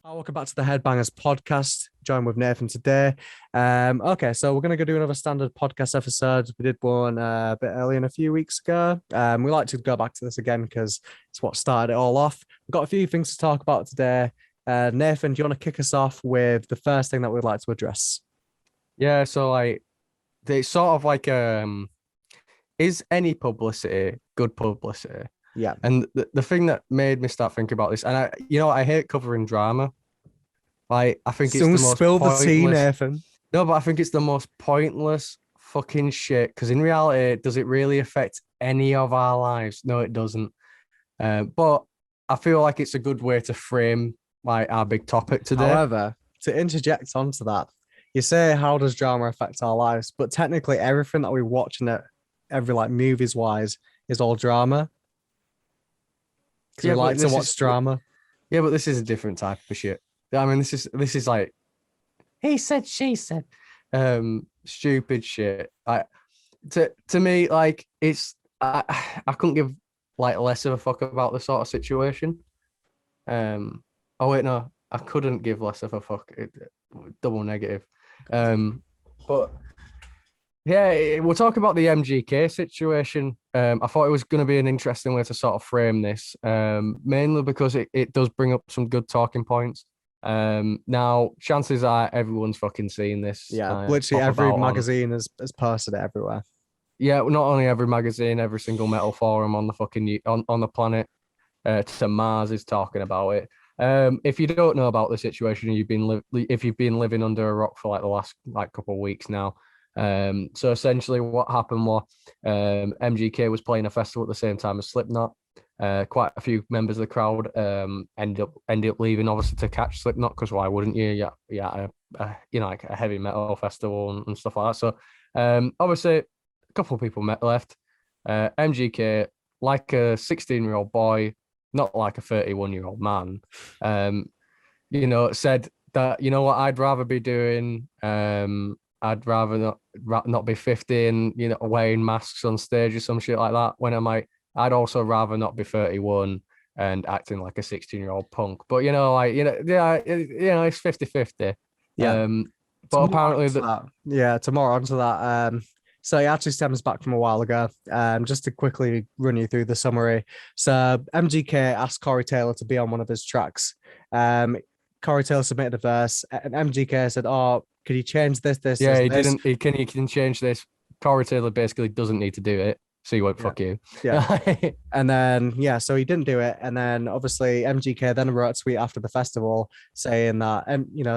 Welcome back to the Headbangers podcast. Joined with Nathan today. Okay, so we're going to go do another standard podcast episode. We did one a bit earlier in a few weeks ago. We like to go back to this again because it's what started it all off. We've got a few things to talk about today. Nathan, do you want to kick us off with the first thing that we'd like to address? Yeah, so it's sort of like is any publicity good publicity? Yeah. And the thing that made me start thinking about this, and I hate covering drama. I think it's the most spill the tea, pointless. Nathan. No, but I think it's the most pointless fucking shit. Because in reality, does it really affect any of our lives? No, it doesn't. But I feel like it's a good way to frame our big topic today. However, to interject onto that, you say, how does drama affect our lives? But technically, everything that we watch in it, every movies wise, is all drama. Because we like to watch drama. Yeah, but this is a different type of shit. I mean, this is like he said, she said, stupid shit. To me, it's I couldn't give less of a fuck about the sort of situation. Oh wait, no, I couldn't give less of a fuck. Double negative. But yeah, we'll talk about the MGK situation. I thought it was going to be an interesting way to sort of frame this, mainly because it does bring up some good talking points. Now, chances are everyone's fucking seen this. Yeah, literally every magazine has posted it everywhere. Yeah, not only every magazine, every single metal forum on the fucking on the planet to Mars is talking about it. If you don't know about the situation, if you've been living under a rock for the last couple of weeks now. So essentially what happened was MGK was playing a festival at the same time as Slipknot. Quite a few members of the crowd ended up leaving, obviously, to catch Slipknot, because why wouldn't you? Yeah, like a heavy metal festival and stuff like that. So obviously a couple of people left. MGK, like a 16-year-old boy, not like a 31-year-old man, said that, you know what, I'd rather be doing I'd rather not be 50 and wearing masks on stage or some shit like that. When I'm like, I'd also rather not be 31 and acting like a 16-year-old punk. But it's 50-50. Yeah. But apparently to more onto that. So it actually stems back from a while ago. Just to quickly run you through the summary. So MGK asked Corey Taylor to be on one of his tracks. Corey Taylor submitted a verse, and MGK said, "Oh, could you change this? Yeah, he this? didn't. He can change this." Corey Taylor basically doesn't need to do it, so he won't fuck you. Yeah. And then so he didn't do it, and then obviously MGK then wrote a tweet after the festival saying that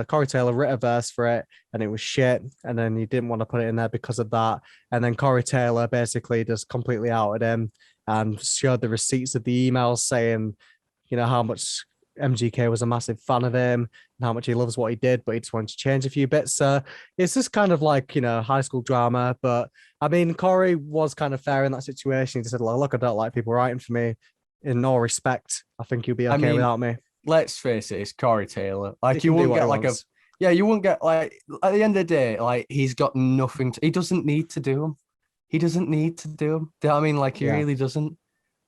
Corey Taylor wrote a verse for it and it was shit, and then he didn't want to put it in there because of that. And then Corey Taylor basically just completely outed him and showed the receipts of the emails saying, how much MGK was a massive fan of him and how much he loves what he did, but he just wanted to change a few bits. So it's just kind of high school drama. But I mean, Corey was kind of fair in that situation. He just said, look, I don't like people writing for me. In all respect, I think you'll be okay without me. Let's face it, it's Corey Taylor. You wouldn't get you wouldn't get at the end of the day, he's got nothing he doesn't need to do them. He doesn't need to do them. Do you know what I mean? He really doesn't.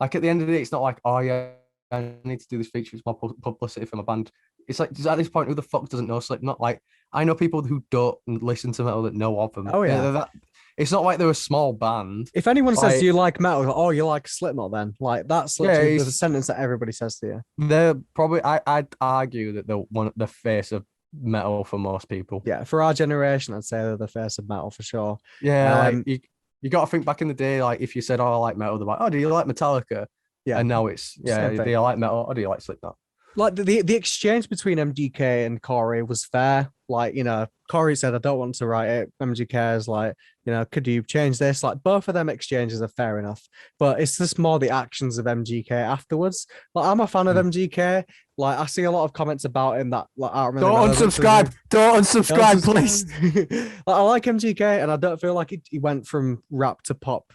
At the end of the day, it's not like, oh yeah, I need to do this feature. It's more publicity for my band. It's at this point, who the fuck doesn't know Slipknot? I know people who don't listen to metal that know of them. Oh yeah, it's not like they're a small band. If anyone says, "Do you like metal?" Oh, you like Slipknot? Then that's literally the sentence that everybody says to you. They're probably. I'd argue that they're the face of metal for most people. Yeah, for our generation, I'd say they're the face of metal for sure. Yeah, you got to think back in the day. If you said, "Oh, I like metal," they're like, "Oh, do you like Metallica?" Yeah, and now it's do you like metal or do you like Slipknot? The exchange between MGK and Corey was fair. Corey said, "I don't want to write it." MGK is could you change this? Both of them exchanges are fair enough, but it's just more the actions of MGK afterwards. I'm a fan of MGK. I see a lot of comments about him that I remember. Don't unsubscribe, please. I like MGK, and I don't feel like he went from rap to pop.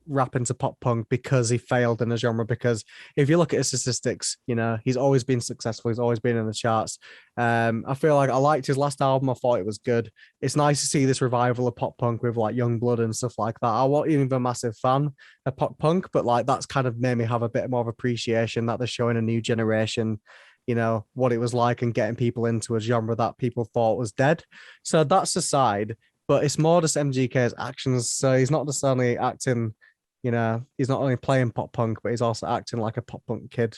rap into pop punk because he failed in a genre. Because if you look at his statistics, you know, he's always been successful. He's always been in the charts. I feel like I liked his last album. I thought it was good. It's nice to see this revival of pop punk with like Youngblood and stuff like that. I wasn't even a massive fan of pop punk, but like that's kind of made me have a bit more of appreciation that they're showing a new generation, you know, what it was like and getting people into a genre that people thought was dead. So that's aside, but it's more just MGK's actions. So he's not just only acting, you know, he's not only playing pop punk, but he's also acting like a pop punk kid,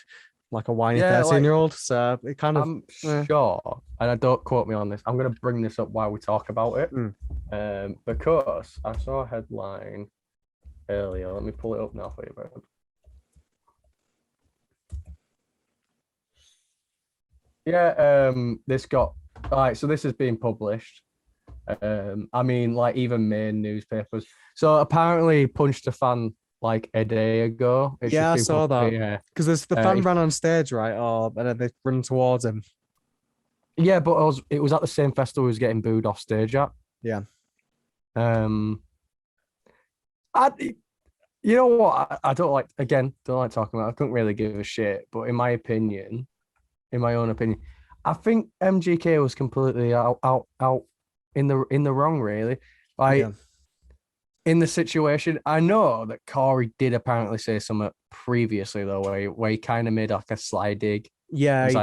like a whiny 13-year-old. So it kind of, I'm sure, and I don't quote me on this, I'm going to bring this up while we talk about it, because I saw a headline earlier. Let me pull it up now for you, bro. Yeah, this got, all right, so this is being published. I mean, like even main newspapers. So apparently he punched a fan like a day ago. I saw that. Yeah, because the fan ran on stage, right? Oh, and then they run towards him. Yeah, but it was at the same festival he was getting booed off stage at. Yeah. You know what? I don't like talking about it. I couldn't really give a shit, but in my own opinion, I think MGK was completely out in the wrong, really. In the situation, I know that Corey did apparently say something previously though, where he kind of made like a sly dig. Yeah, he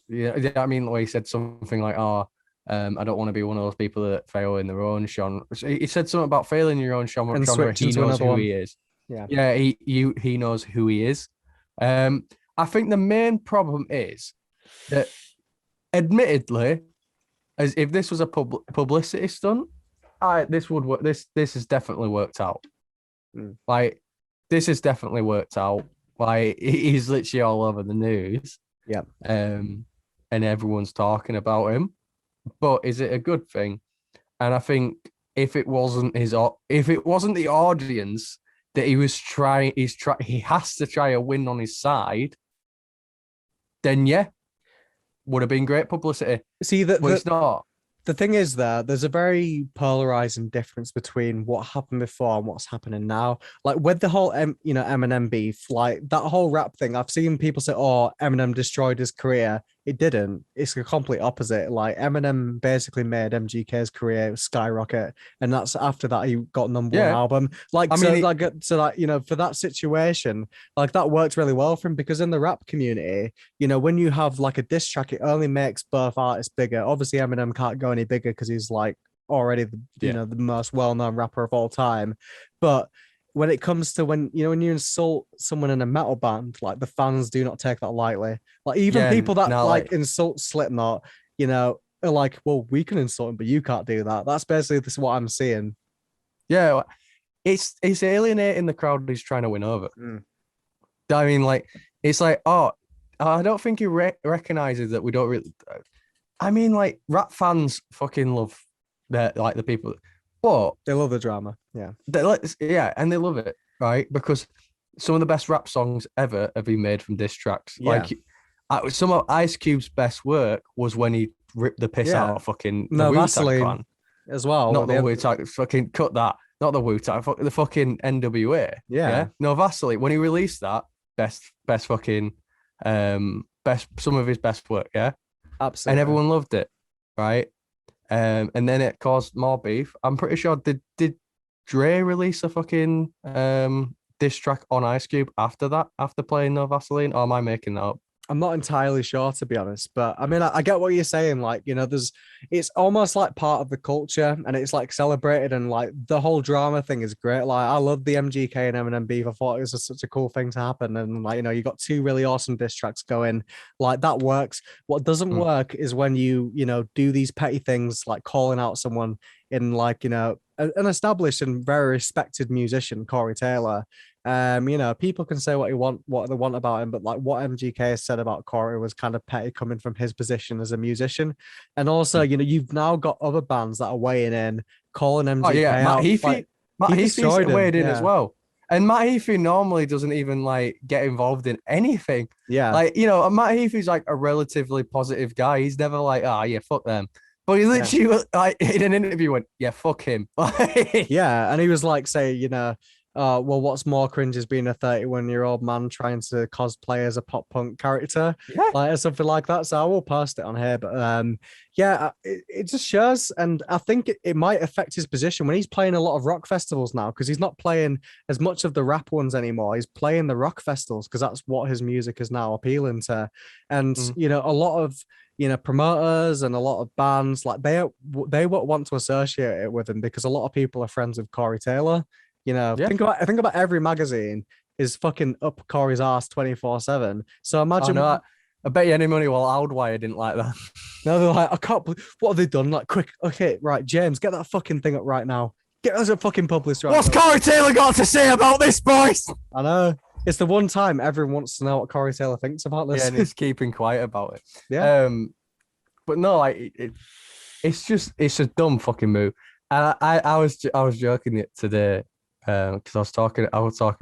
did. Yeah. I mean, where he said something like, I don't want to be one of those people that fail in their own genre. He said something about failing in your own genre. He knows who he is. Yeah, he knows who he is. I think the main problem is that, admittedly, as if this was a publicity stunt, this would work. This has definitely worked out. Like, this has definitely worked out. Like, he's literally all over the news. Yeah. And everyone's talking about him. But is it a good thing? And I think if it wasn't the audience that he has to try a win on his side, then yeah, would have been great publicity. See, but it's not. The thing is there's a very polarizing difference between what happened before and what's happening now. Like with the whole, Eminem beef, like that whole rap thing, I've seen people say, oh, Eminem destroyed his career. It didn't. It's the complete opposite. Like Eminem basically made MGK's career skyrocket, and that's after that he got number one album. Like, for that situation, like that worked really well for him, because in the rap community, you know, when you have like a diss track, it only makes both artists bigger. Obviously, Eminem can't go any bigger because he's like already the most well-known rapper of all time, but when it comes to when you insult someone in a metal band, like the fans do not take that lightly. Like even people that insult Slipknot, you know, are like, well, we can insult him, but you can't do that. That's basically what I'm seeing. Yeah, it's alienating the crowd he's trying to win over. I mean, like, it's like, oh, I don't think he recognizes that we don't really. I mean, like, rap fans fucking love the people. But they love the drama, and they love it, right? Because some of the best rap songs ever have been made from diss tracks. Yeah. Like, some of Ice Cube's best work was when he ripped the piss out of fucking the Wu-Tang Clan as well. Not the Wu-Tang, fucking cut that. Not the Wu-Tang, the fucking NWA. Yeah. No, Vaseline, when he released that, best fucking, best, some of his best work, yeah? Absolutely. And everyone loved it, right? And then it caused more beef. I'm pretty sure did Dre release a fucking diss track on Ice Cube after playing No Vaseline, or am I making that up? I'm not entirely sure, to be honest, but I mean, I get what you're saying. Like, you know, it's almost like part of the culture, and it's like celebrated, and like the whole drama thing is great. Like, I love the MGK and Eminem beef. I thought it was such a cool thing to happen, and like, you know, you got two really awesome diss tracks going. Like, that works. What doesn't work is when you do these petty things, like calling out someone in, like, you know, an established and very respected musician, Corey Taylor. You know, people can say what they want about him, but like what MGK said about Corey was kind of petty coming from his position as a musician. And also, you know, you've now got other bands that are weighing in, calling MGK out. Matt Heafy's weighed in as well. And Matt Heafy normally doesn't even like get involved in anything. Yeah. Like, you know, Matt Heafy's like a relatively positive guy. He's never like, fuck them. But he literally, like, in an interview went, yeah, fuck him. Yeah, and he was like, say, you know, well, what's more cringe is being a 31-year-old man trying to cosplay as a pop punk character, Yeah. like something like that. So I will post it on here. But yeah, it just shows, and I think it might affect his position when he's playing a lot of rock festivals now, because he's not playing as much of the rap ones anymore. He's playing the rock festivals because that's what his music is now appealing to. And you know, a lot of promoters and a lot of bands, like they would want to associate it with him because a lot of people are friends with Corey Taylor. You know, Yeah. think about every magazine is fucking up Corey's ass 24/7. So Oh imagine, no, I bet you any money Loudwire didn't like that. now they're like, I can't believe, what have they done? Like, quick, okay, right, James, get that fucking thing up right now. Get us a fucking published right What's now. Corey Taylor got to say about this, boys? I know. It's the one time everyone wants to know what Corey Taylor thinks about this. Yeah, and he's keeping quiet about it. Yeah. But no, like it's a dumb fucking move. And I was joking it today, because I was talking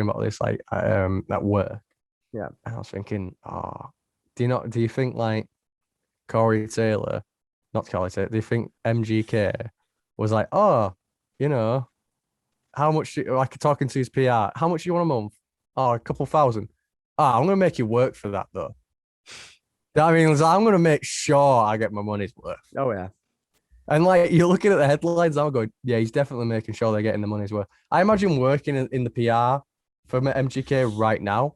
about this like at work. Yeah. And I was thinking, do you think like Corey Taylor, not Corey Taylor, do you think MGK was like, oh, you know, how much like talking to his PR, how much do you want a month? Oh, a couple thousand. I'm gonna make you work for that though. I mean, I'm gonna make sure I get my money's worth. Oh yeah. And like you're looking at the headlines, I'm going, yeah, he's definitely making sure they're getting the money's worth. I imagine working in the PR for MGK right now.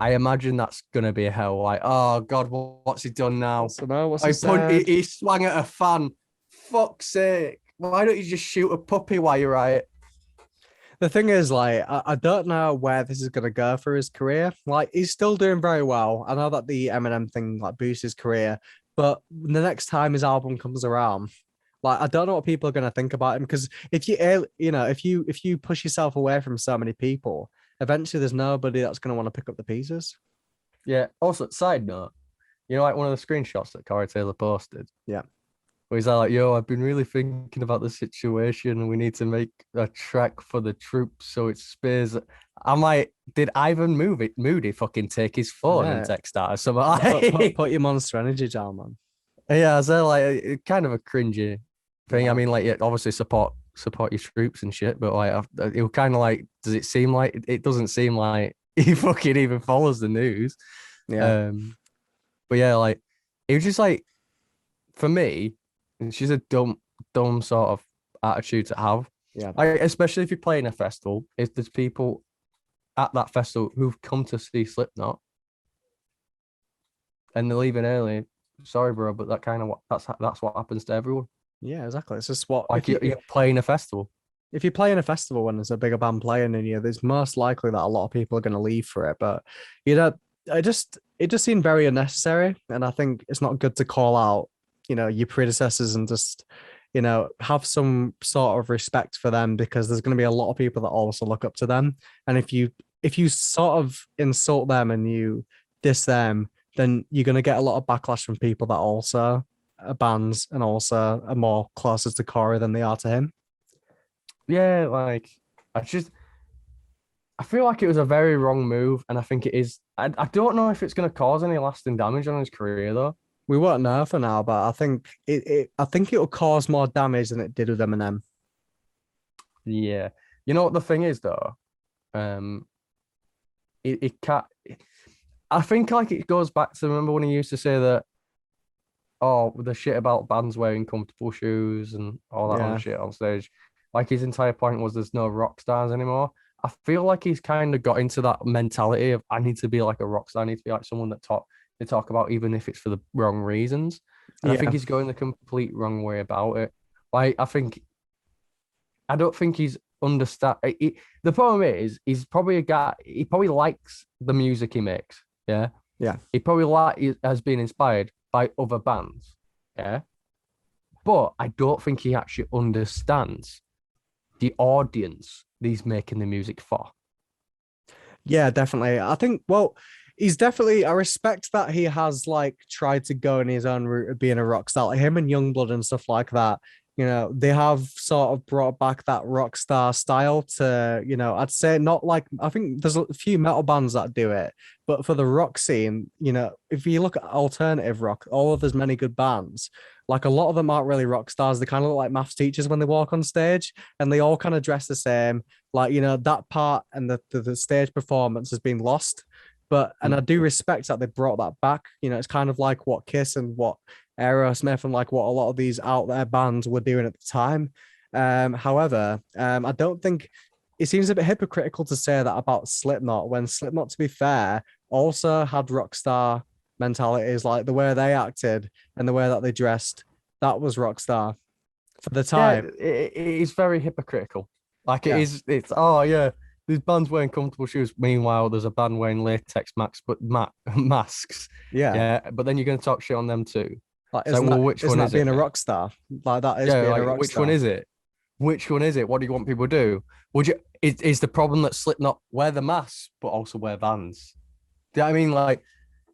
I imagine that's gonna be a hell. Like, oh god, what's he done now? He swung at a fan. Fuck's sake! Why don't you just shoot a puppy while you're at it? The thing is, like, I don't know where this is going to go for his career. Like, he's still doing very well. I know that the Eminem thing, like, boosts his career, but the next time his album comes around, like, I don't know what people are going to think about him, because if you push yourself away from so many people, eventually there's nobody that's going to want to pick up the pieces. Yeah. Also, side note, you know, like one of the screenshots that Corey Taylor posted. Yeah. Where he's like, yo, I've been really thinking about the situation and we need to make a track for the troops so it spares. I'm like, did Ivan Moody fucking take his phone and text that or something? Put your Monster Energy down, man. Yeah, so like kind of a cringy thing. I mean, like, yeah, obviously support your troops and shit, but like it was kind of like, does it seem like it doesn't seem like he fucking even follows the news? Yeah. But yeah, like it was just like, for me, she's a dumb sort of attitude to have. Yeah. Like, especially if you're playing a festival, if there's people at that festival who've come to see Slipknot and they're leaving early. Sorry, bro, but that's what happens to everyone. Yeah, exactly. It's just what, like, you're playing a festival. If you're playing a festival when there's a bigger band playing in you, there's most likely that a lot of people are going to leave for it. But it just seemed very unnecessary, and I think it's not good to call out your predecessors and just have some sort of respect for them, because there's going to be a lot of people that also look up to them. And if you sort of insult them and you diss them, then you're going to get a lot of backlash from people that also are bands and also are more closer to Corey than they are to him. Yeah, like I feel like it was a very wrong move, and I think it is. I don't know if it's going to cause any lasting damage on his career though. We won't know for now, but I think it'll cause more damage than it did with Eminem. Yeah, you know what the thing is though, it can't. I think like it goes back to, remember when he used to say that, oh, the shit about bands wearing comfortable shoes and all that other shit on stage. Like his entire point was there's no rock stars anymore. I feel like he's kind of got into that mentality of, I need to be like a rock star. I need to be like someone that they talk about, even if it's for the wrong reasons. And I think he's going the complete wrong way about it. Like, I don't think he's understand. The problem is, he's probably a guy, he probably likes the music he makes. Yeah. Yeah. He probably has been inspired by other bands. Yeah. But I don't think he actually understands the audience that he's making the music for. Yeah, definitely. I think, well, he's definitely, I respect that he has like tried to go in his own route of being a rock star. Like him and Youngblood and stuff like that they have sort of brought back that rock star style to, I'd say not like, I think there's a few metal bands that do it, but for the rock scene, if you look at alternative rock, although there's many good bands, like a lot of them aren't really rock stars. They kind of look like maths teachers when they walk on stage, and they all kind of dress the same. Like, that part and the stage performance has been lost. And I do respect that they brought that back. It's kind of like what Kiss and what Aerosmith and like what a lot of these out there bands were doing at the time. However, I don't think it seems a bit hypocritical to say that about Slipknot when Slipknot, to be fair, also had rock star mentalities, like the way they acted and the way that they dressed. That was rock star for the time. Yeah, it is very hypocritical. Like Yeah. it's oh yeah, there's bands wearing comfortable shoes. Meanwhile, there's a band wearing latex masks. Yeah. Yeah, but then you're going to talk shit on them too. Like, So, well, which one that is being it? a rock star? Like, that is Yeah, being a like rock which star. one is it? Which one is it? What do you want people to do? Would you? Is the problem that Slipknot wear the masks but also wear Vans? Do you know what I mean? Like,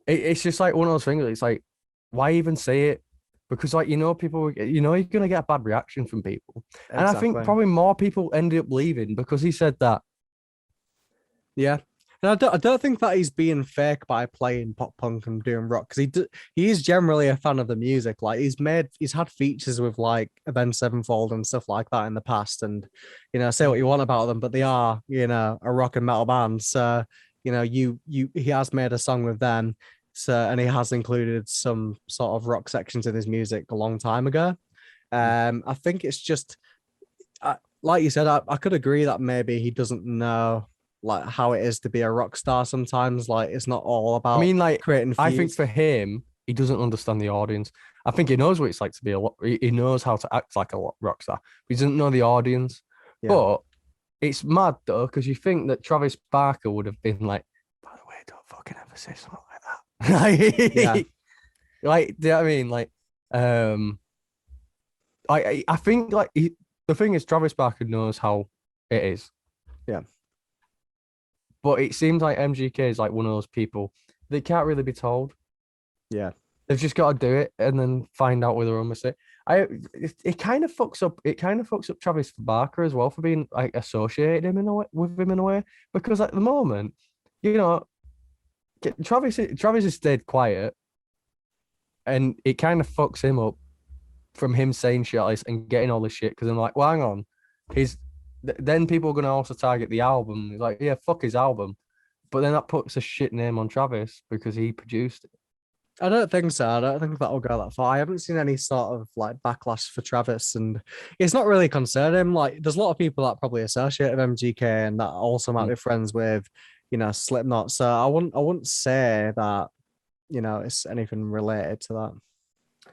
it's just like one of those things. It's like, why even say it? Because like people, you're gonna get a bad reaction from people, and I think Exactly. probably more people ended up leaving because he said that. Yeah. And I don't think that he's being fake by playing pop punk and doing rock, because he is generally a fan of the music. Like, he's had features with like Avenged Sevenfold and stuff like that in the past, and say what you want about them, but they are a rock and metal band. So he has made a song with them, so, and he has included some sort of rock sections in his music a long time ago. I think it's just like you said, I could agree that maybe he doesn't know like how it is to be a rock star sometimes. Like, it's not all I about mean, like, creating I think feuds. for him, he doesn't understand the audience. I think he knows what it's like to be he knows how to act like a rock star. But he doesn't know the audience. Yeah. But it's mad though, because you think that Travis Barker would have been like, by the way, don't fucking ever say something like that. Yeah. Like, do you know what I mean? Like, I think like the thing is, Travis Barker knows how it is. Yeah. But it seems like MGK is like one of those people that can't really be told. Yeah. They've just got to do it and then find out with their own mistake. It kind of fucks up. It kind of fucks up Travis Barker as well for being like associated him in a way with him in a way, because at the moment, Travis has stayed quiet, and it kind of fucks him up from him saying shit like this and getting all this shit. Because I'm like, well, hang on, then people are gonna also target the album. It's like, yeah, fuck his album, but then that puts a shit name on Travis because he produced it. I don't think so. I don't think that'll go that far. I haven't seen any sort of like backlash for Travis, and it's not really concerning him. Like, there's a lot of people that probably associate with MGK and that also might be friends with, Slipknot. So I wouldn't say that, it's anything related to that.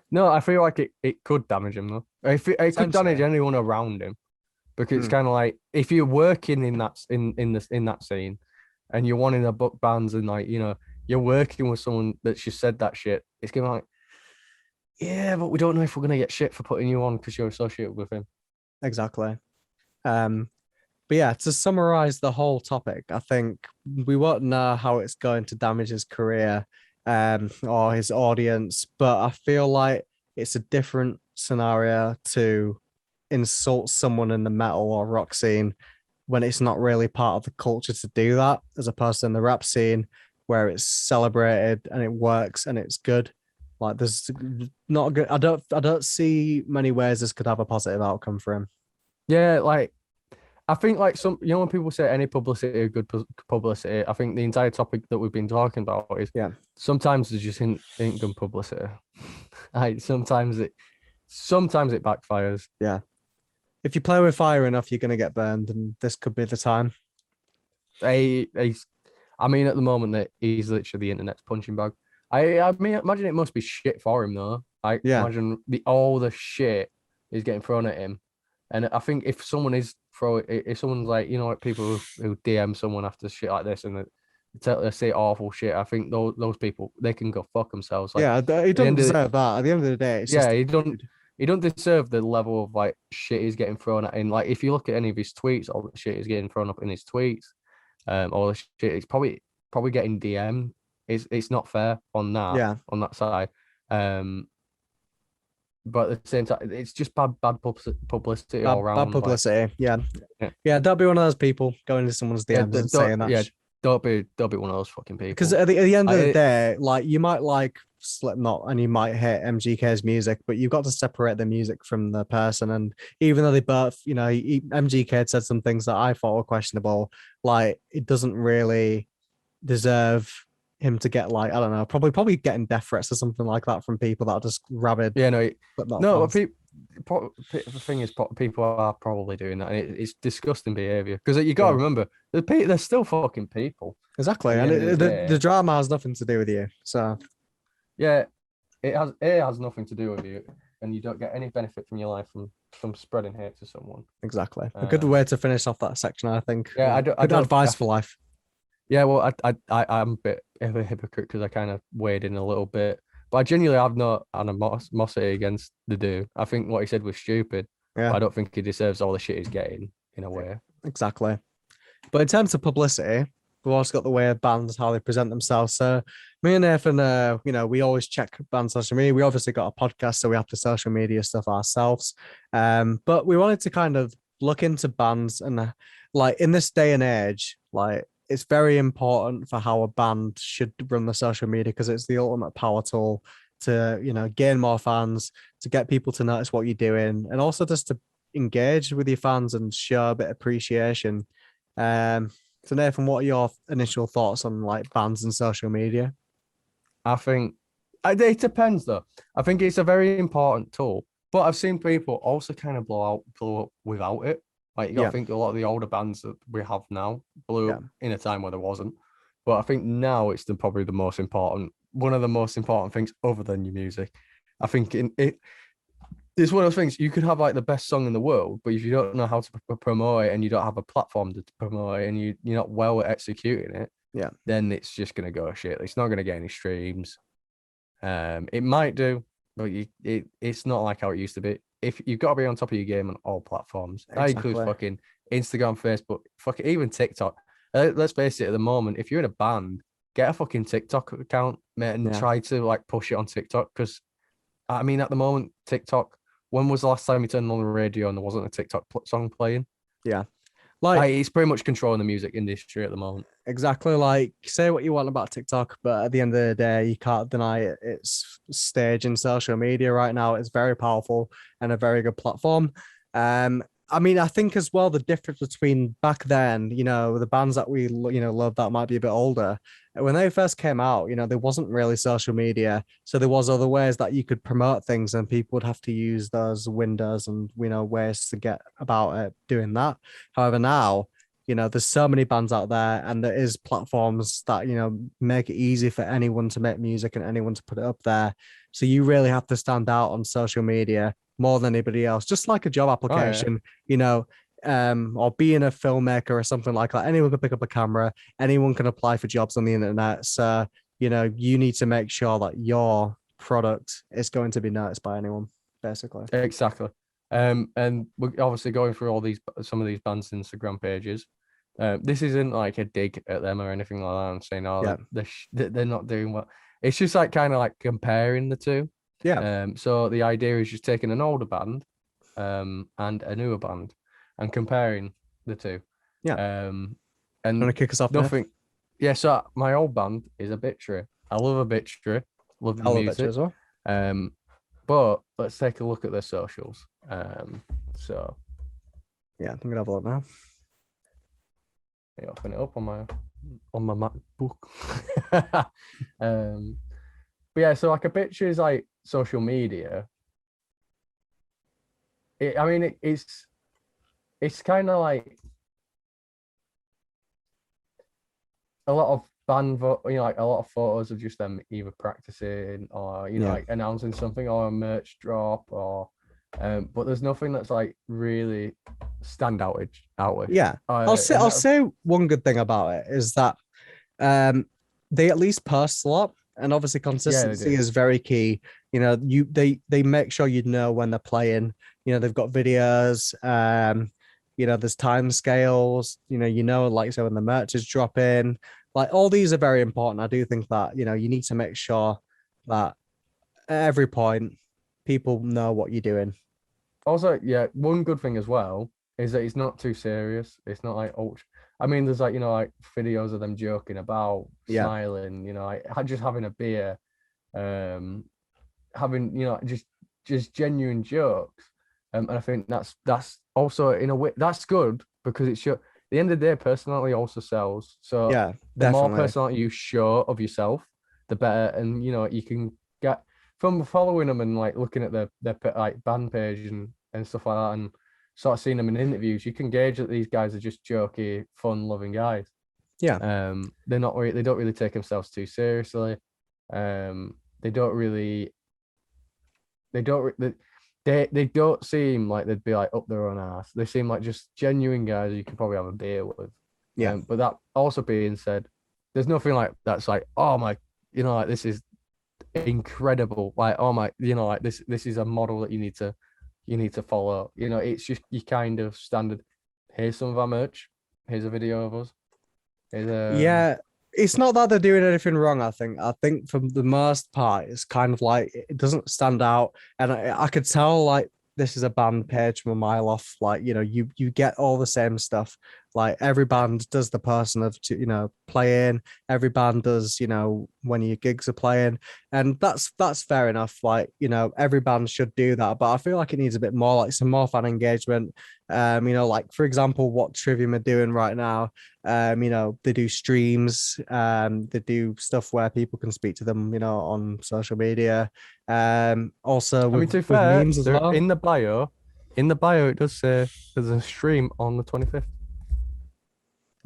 No, I feel like it could damage him though. It could damage anyone around him, because it's kind of like if you're working in that in that scene, and you're wanting to book bands and like you're working with someone that's just said that shit, it's gonna be like, yeah, but we don't know if we're gonna get shit for putting you on because you're associated with him. Exactly. But yeah, to summarize the whole topic, I think we won't know how it's going to damage his career or his audience, but I feel like it's a different scenario to insult someone in the metal or rock scene when it's not really part of the culture to do that, as opposed to in the rap scene where it's celebrated and it works and it's good. Like, there's not good. I don't see many ways this could have a positive outcome for him. Yeah, like I think like when people say any publicity is good publicity, I think the entire topic that we've been talking about is sometimes it just ain't good publicity. Like sometimes it backfires. Yeah. If you play with fire enough, you're gonna get burned, and this could be the time. I mean, at the moment that he's literally the internet's punching bag. I mean, imagine it must be shit for him though. Imagine all the shit is getting thrown at him, and I think if someone's like like people who DM someone after shit like this and they say awful shit, I think those people, they can go fuck themselves. Like, he doesn't deserve that. At the end of the day, it's just, he don't deserve the level of like shit he's getting thrown at him. Like if you look at any of his tweets, all the shit is getting thrown up in his tweets. All the shit it's probably getting DM. It's not fair on that. Yeah. On that side. but at the same time, it's just bad publicity all Bad around. Like, publicity. Yeah. yeah, Yeah. Don't be one of those people going into someone's yeah, DMs and saying that. don't be one of those fucking Because people. at the end of the I day, like you might like Slipknot and you might hate MGK's music, but you've got to separate the music from the person. And even though they both, MGK had said some things that I thought were questionable, like it doesn't really deserve him to get like, I don't know, probably getting death threats or something like that from people that are just rabid yeah, no, Slipknot no, but fans. the thing is, people are probably doing that, and it's disgusting behavior. Because you got to Yeah, remember, they're still fucking people exactly. at the And end of the the day. drama has nothing to do with you. So Yeah, it has nothing to do with you, and you don't get any benefit from your life from spreading hate to someone. exactly. A good way Um, to finish off that section, I think. yeah, I Good don't. advice for life. Yeah, well, I'm a bit of a hypocrite because I kind of weighed in a little bit, but I genuinely have no animosity against the dude. I think what he said was stupid, but Yeah, I don't think he deserves all the shit he's getting in a way. exactly. But in terms of publicity, we've also got the way of bands, how they present themselves. So me and Nathan, we always check band social media. We obviously got a podcast, so we have to social media stuff ourselves. But we wanted to kind of look into bands and like in this day and age, like it's very important for how a band should run the social media because it's the ultimate power tool to, gain more fans, to get people to notice what you're doing, and also just to engage with your fans and show a bit of appreciation. So Nathan, what are your initial thoughts on like bands and social media? I think it depends though. I think it's a very important tool, but I've seen people also kind of blow up without it. Like you got to Yeah, think a lot of the older bands that we have now blew yeah, up in a time where there wasn't. But I think now it's probably the most important, one of the most important things other than your music. I think it's one of those things you could have like the best song in the world, but if you don't know how to promote it and you don't have a platform to promote it and you're not well at executing it, yeah, then it's just gonna go shit. It's not gonna get any streams. It might do, but it's not like how it used to be. If you've got to be on top of your game on all platforms, that includes exactly. fucking Instagram, Facebook, fucking even TikTok. Let's face it, at the moment, if you're in a band, get a fucking TikTok account, mate, and Yeah, try to like push it on TikTok. Because I mean, at the moment, TikTok. When was the last time you turned on the radio and there wasn't a TikTok song playing? yeah. Like It's pretty much controlling the music industry at the moment. exactly. Like say what you want about TikTok, but at the end of the day, you can't deny it. It's stage in social media right now. It's very powerful and a very good platform. I mean, I think as well the difference between back then, the bands that we love that might be a bit older, when they first came out, there wasn't really social media, so there was other ways that you could promote things, and people would have to use those windows and ways to get about it doing that. However, now there's so many bands out there, and there is platforms that make it easy for anyone to make music and anyone to put it up there. So you really have to stand out on social media more than anybody else, just like a job Oh yeah, application, or being a filmmaker or something like that. Anyone can pick up a camera, anyone can apply for jobs on the internet. So, you need to make sure that your product is going to be noticed by anyone, basically. exactly. And we're obviously going through some of these bands' Instagram pages. This isn't like a dig at them or anything like that. I'm saying, Yeah. they're not doing well. It's just like kind of like comparing the two. Yeah. So the idea is just taking an older band, and a newer band, and comparing the two. Yeah. And Want to kick us off, Nate? nothing. Yeah. So my old band is Obituary. I love Obituary. Love the I love it music. as well. But let's take a look at their socials. So Yeah, I'm gonna have a look now. let me open it up on my MacBook. But yeah, so like Obituary is like social media. It's kind of like a lot of like a lot of photos of just them either practicing or Yeah. like announcing something or a merch drop or but there's nothing that's like really standoutish. Yeah. I'll say one good thing about it is that they at least post a lot, and obviously Yeah, they do. consistency is very key. They make sure when they're playing. They've got videos. There's time scales. Like so when the merch is dropping, like all these are very important. I do think that you need to make sure that at every point people know what you're doing. Also, yeah, one good thing as well is that it's not too serious. It's not like ultra. I mean, there's like, you know, like videos of them joking about, Yeah. smiling, you know, like just having a beer, having, you know, just genuine jokes. And I think that's also in a way that's good because it's your, at the end of the day, personality also sells. So Yeah, the more definitely. personality you show of yourself, the better. And you know, you can get from following them and like looking at their like band page and stuff like that, and sort of seeing them in interviews, you can gauge that these guys are just jokey, fun-loving guys. Yeah. They're not really, they don't really take themselves too seriously. They don't really, they don't they don't seem like they'd be like up their own ass. They seem like just genuine guys you can probably have a beer with. Yeah. But that also being said, there's nothing like that's like, oh my, you know, like this is incredible. Like, oh my, you know, like this is a model that you need to follow. You know, it's just you kind of standard. Here's some of our merch. Here's a video of us. Here's Yeah, it's not that they're doing anything wrong. I think for the most part, it's kind of like it doesn't stand out, and I could tell like this is a band page from a mile off. Like you get all the same stuff. Like every band does the person of playing. Every band does when your gigs are playing, and that's fair enough. Like every band should do that, but I feel like it needs a bit more, like some more fan engagement. Like for example, what Trivium are doing right now. They do streams, they do stuff where people can speak to them, on social media. Also I mean, to be with fair, memes as there well. in the bio, it does say there's a stream on the 25th.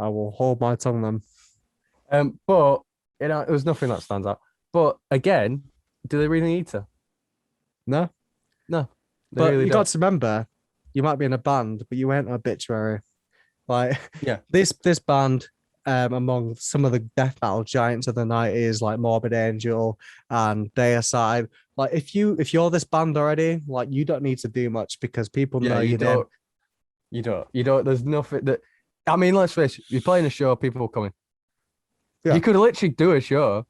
I will hold my tongue then. But you know, there's nothing that stands out. But again, do they really need to? No, No, they but really you don't. got to remember, you might be in a band, but you ain't an obituary. Like Yeah, this band, among some of the death metal giants of the 90s, like Morbid Angel and Deicide. Like if you're this band already, like you don't need to do much because people yeah, know you your name. don't, you don't. There's nothing that. I mean, let's face it. You're playing a show, people are coming. Yeah. You could literally do a show,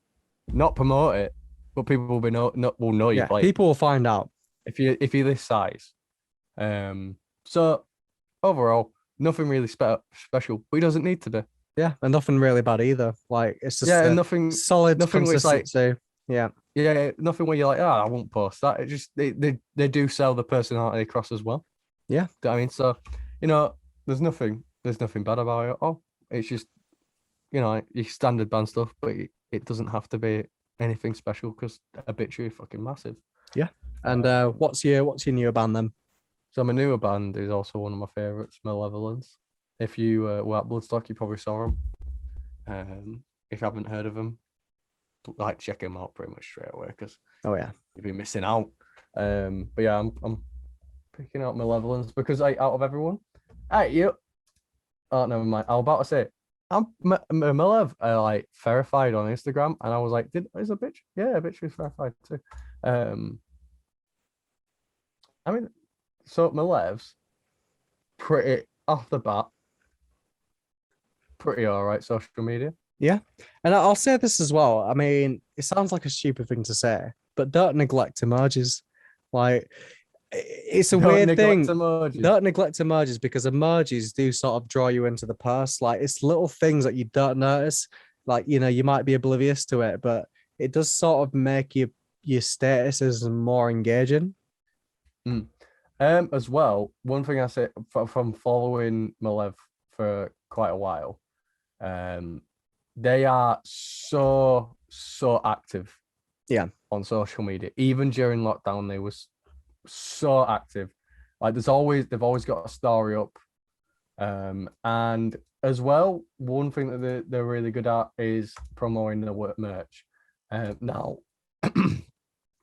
not promote it, but people will be will know you Yeah, played people will find out. if you're this size. So overall, nothing really special, but it doesn't need to be. Yeah, and nothing really bad either. Like it's just Yeah, and a solid nothing where it's like, consistency. Yeah. yeah, nothing where you're like, oh, I won't post that. It just they do sell the personality across as well. Yeah. Do you know what I mean? So, there's nothing bad about it. Oh, it's just, your standard band stuff, but it doesn't have to be anything special because Obituary fucking massive. Yeah. And what's your newer band then? So my newer band is also one of my favorites, Malevolence. If you were at Bloodstock, you probably saw them. If you haven't heard of them, like check them out pretty much straight away because Oh yeah, you'd be missing out. But yeah, I'm picking out Malevolence because out of everyone, you. Oh, never mind. I was about to say, I'm Malev like verified on Instagram, and I was like, is a bitch? Yeah, a bitch is verified too. I mean, so Malev's pretty off the bat, pretty all right social media. yeah. And I'll say this as well. I mean, it sounds like a stupid thing to say, but don't neglect emojis. Like it's a Don't weird neglect thing. emojis. Don't neglect emojis because emojis do sort of draw you into the post. Like it's little things that you don't notice. Like you might be oblivious to it, but it does sort of make your statuses more engaging. As well, one thing I say from following Malev for quite a while, they are so active. Yeah. On social media. Even during lockdown, they was so active. Like they've always got a story up. And as well, one thing that they're really good at is promoting the work merch. Now,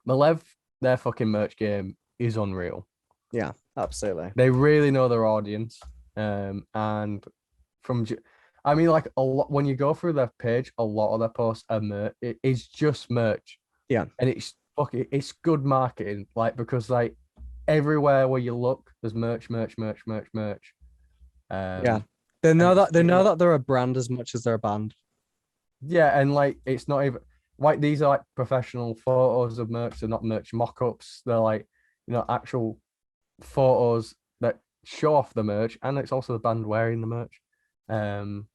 Malev, their fucking merch game is unreal. Yeah, absolutely. They really know their audience. And I mean, like a lot when you go through their page, a lot of their posts are merch. It is just merch. Yeah, and it's good marketing, like because like everywhere where you look, there's merch. Yeah, they know that they're a brand as much as they're a band. Yeah, and like it's not even like these are like professional photos of merch. They're not merch mock-ups. They're like actual photos that show off the merch, and it's also the band wearing the merch. And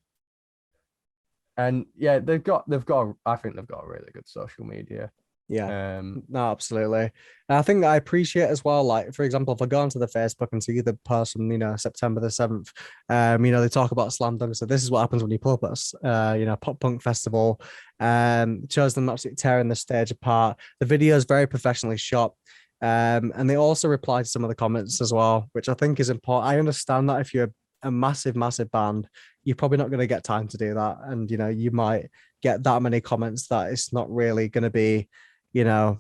yeah, I think they've got a really good social media. Yeah, no, absolutely. And I think I appreciate as well, like, for example, if I go onto the Facebook and see the post from, September the 7th, they talk about slam dunk. So this is what happens when you pull up at, pop punk festival. It shows them absolutely tearing the stage apart. The video is very professionally shot. And they also reply to some of the comments as well, which I think is important. I understand that if you're a massive, massive band, you're probably not going to get time to do that. And, you might get that many comments that it's not really going to be, it's going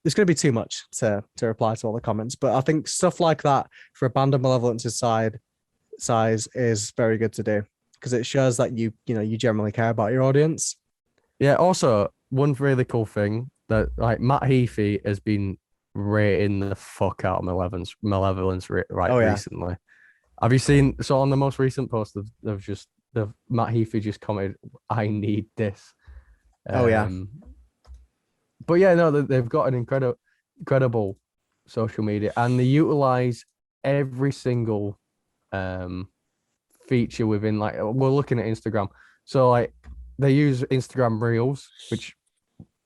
to be too much to reply to all the comments. But I think stuff like that for a band of Malevolence's size is very good to do, because it shows that you generally care about your audience. Yeah. Also, one really cool thing that like Matt Heafy has been rating the fuck out of Malevolence recently. Have you seen? So on the most recent post of Matt Heafy just commented, "I need this." Oh yeah. But yeah, no, they've got an incredible social media, and they utilize every single feature within. Like, we're looking at Instagram, so like they use Instagram Reels, which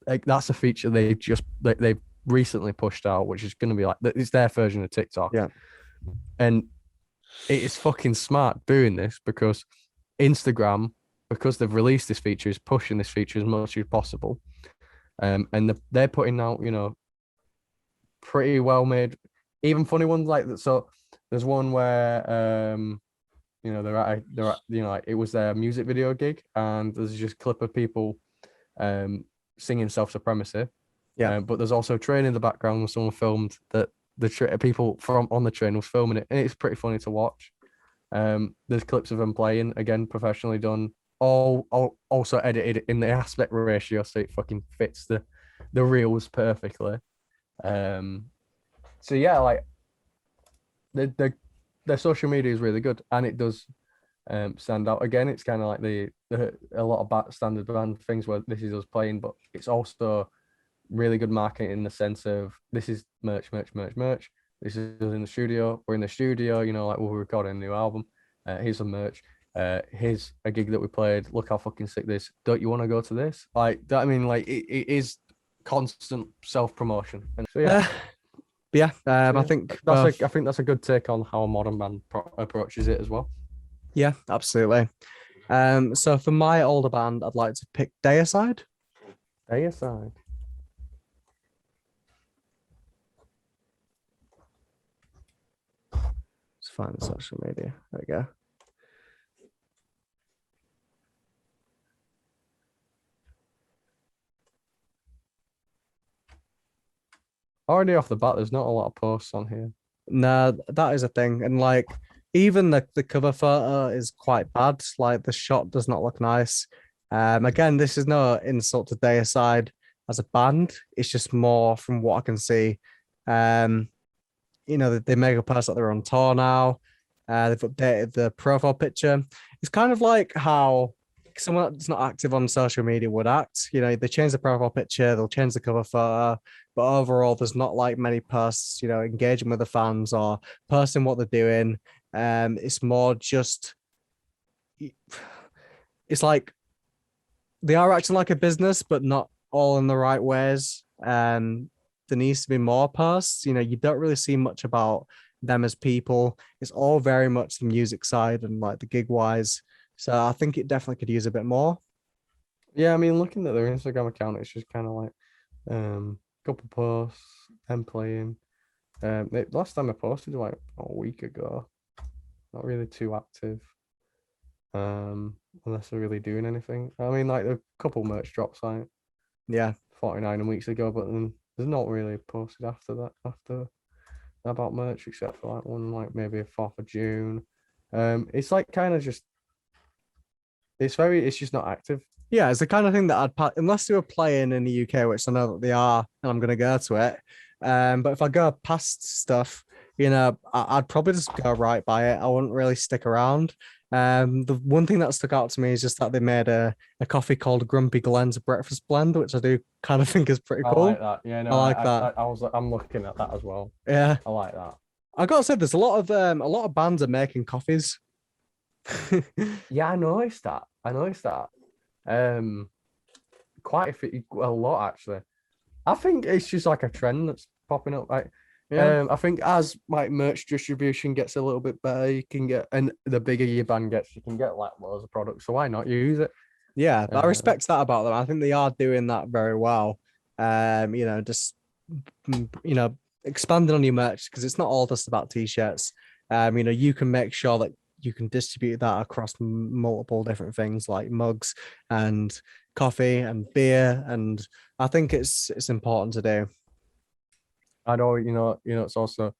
that's a feature they've recently pushed out, which is going to be like it's their version of TikTok. Yeah, and it is fucking smart doing this, because Instagram, because they've released this feature, is pushing this feature as much as possible. And they're putting out, pretty well made, even funny ones like that. So there's one where, they're at, like it was their music video gig, and there's just a clip of people, singing Self Supremacy. Yeah. But there's also a train in the background where someone filmed that people from on the train was filming it, and it's pretty funny to watch. There's clips of them playing, again, professionally done, all also edited in the aspect ratio so it fucking fits the reels perfectly. So yeah, like their social media is really good, and it does stand out. Again, it's kind of like a lot of standard band things where this is us playing, but it's also really good marketing in the sense of this is merch. This is us in the studio. We're in the studio, like we're recording a new album. Here's some merch. Here's a gig that we played. Look how fucking sick this. Don't you want to go to this? Like that. I mean, like it is constant self-promotion. And so yeah. I think I think that's a good take on how a modern band approaches it as well. Yeah, absolutely. So for my older band, I'd like to pick Deicide. Deicide. Let's find the social media. There we go. Already off the bat, there's not a lot of posts on here. No, that is a thing. And like even the cover photo is quite bad. Like the shot does not look nice. Again, this is no insult to Deicide as a band. It's just more from what I can see. They make a post that they're on tour now. They've updated the profile picture. It's kind of like how someone that's not active on social media would act. They change the profile picture, they'll change the cover photo, but overall, there's not like many posts, engaging with the fans or posting what they're doing. It's more just, it's like they are acting like a business, but not all in the right ways. There needs to be more posts. You don't really see much about them as people. It's all very much the music side and like the gig wise. So I think it definitely could use a bit more. Yeah, I mean, looking at their Instagram account, it's just kind of like couple posts, them playing. Last time I posted like a week ago. Not really too active. Unless they're really doing anything. I mean, like a couple merch drops like 49 weeks ago, but then there's not really posted after about merch except for like one like maybe 4th of June. It's like kind of just it's just not active. Yeah, it's the kind of thing that unless they were playing in the UK, which I know that they are, and I'm going to go to it. But if I go past stuff, I'd probably just go right by it. I wouldn't really stick around. The one thing that stuck out to me is just that they made a coffee called Grumpy Glenn's Breakfast Blend, which I do kind of think is pretty I like cool. that. Yeah, no, I like that. I'm looking at that as well. Yeah, I like that. I gotta say, there's a lot of bands are making coffees. Yeah, I noticed that. Um, a lot actually. I think it's just like a trend that's popping up. Like, Yeah. I think as like merch distribution gets a little bit better, you can get, and the bigger your band gets, you can get like loads of products. So why not use it? Yeah, I Uh, respect that about them. I think they are doing that very well. Just expanding on your merch because it's not all just about t-shirts. You can make sure that you can distribute that across multiple different things like mugs and coffee and beer, and I think it's important to do. I know, it's also,